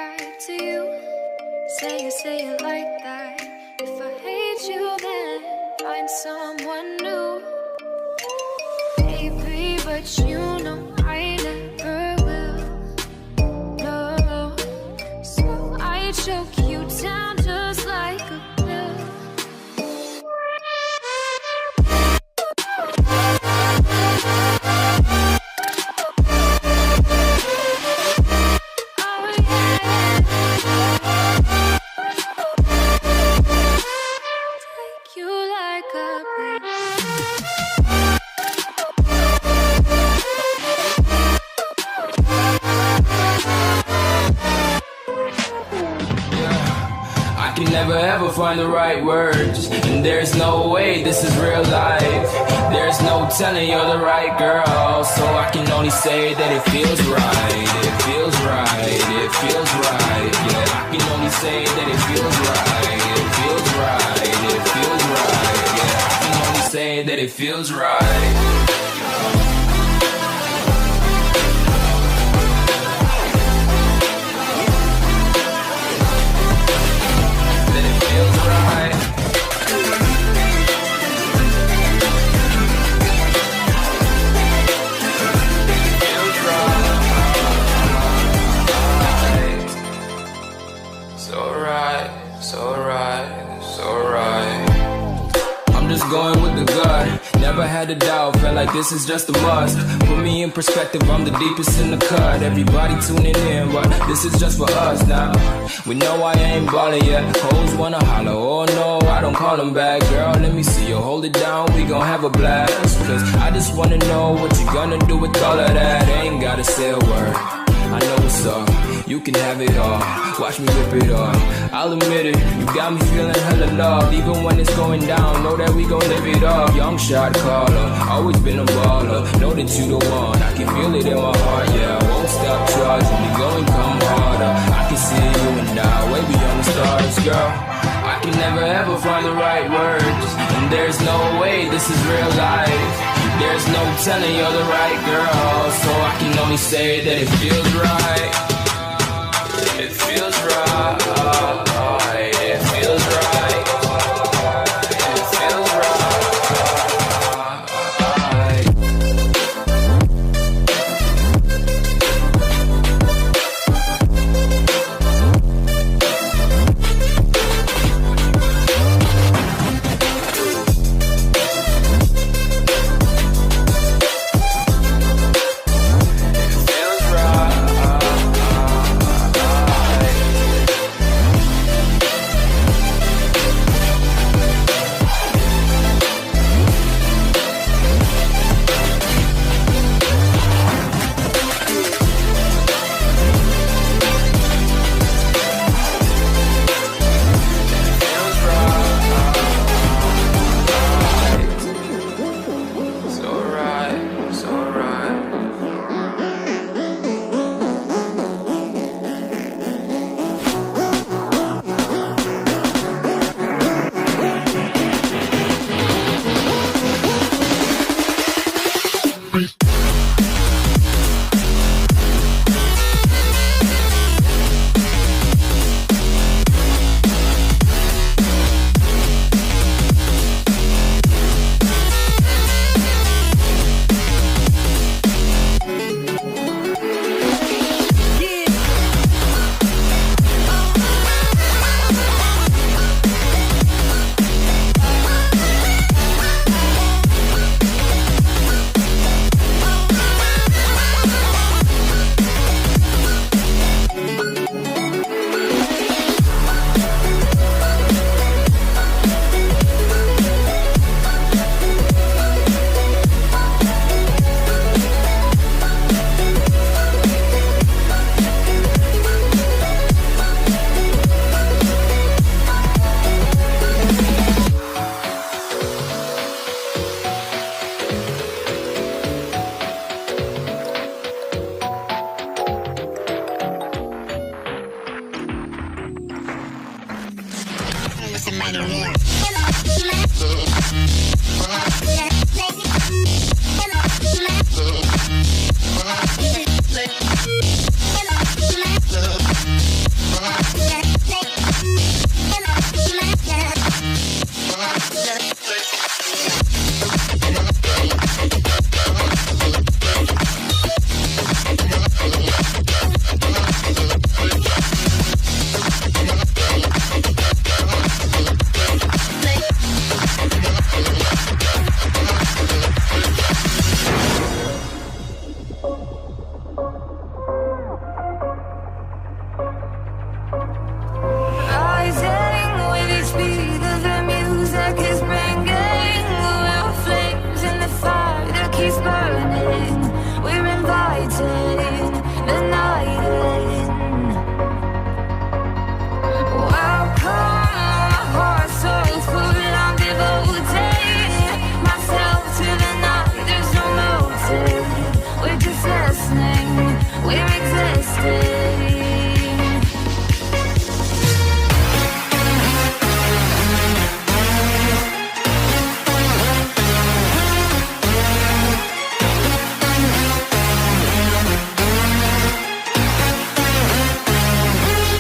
right to you. Say it like that. If I hate you, then find someone new. Baby, but you know I never will. No, so I choke you down just like a pill. Never ever find the right words, and there's no way this is real life. There's no telling you're the right girl, so I can only say that it feels right. It feels right, it feels right. Yeah, I can only say that it feels right. It feels right, it feels right. Yeah, I can only say that it feels right. Going with the gut, never had a doubt, felt like this is just a must. Put me in perspective, I'm the deepest in the cut. Everybody tuning in, but this is just for us now. We know I ain't ballin' yet, hoes wanna holler, oh no, I don't call them back. Girl, let me see you hold it down, we gon' have a blast. Cause I just wanna know what you gonna do with all of that. Ain't gotta say a word, I know what's up, you can have it all. Watch me rip it off, I'll admit it, you got me feeling hella loved. Even when it's going down, know that we gon' live it up. Young shot caller, always been a baller. Know that you the one, I can feel it in my heart. Yeah, I won't stop charging me, go and come harder. I can see you and I, way beyond the stars, girl. I can never ever find the right words, and there's no way this is real life. There's no telling you're the right girl, so I can only say that it feels right. It feels right. It feels right. It feels right. Somebody wants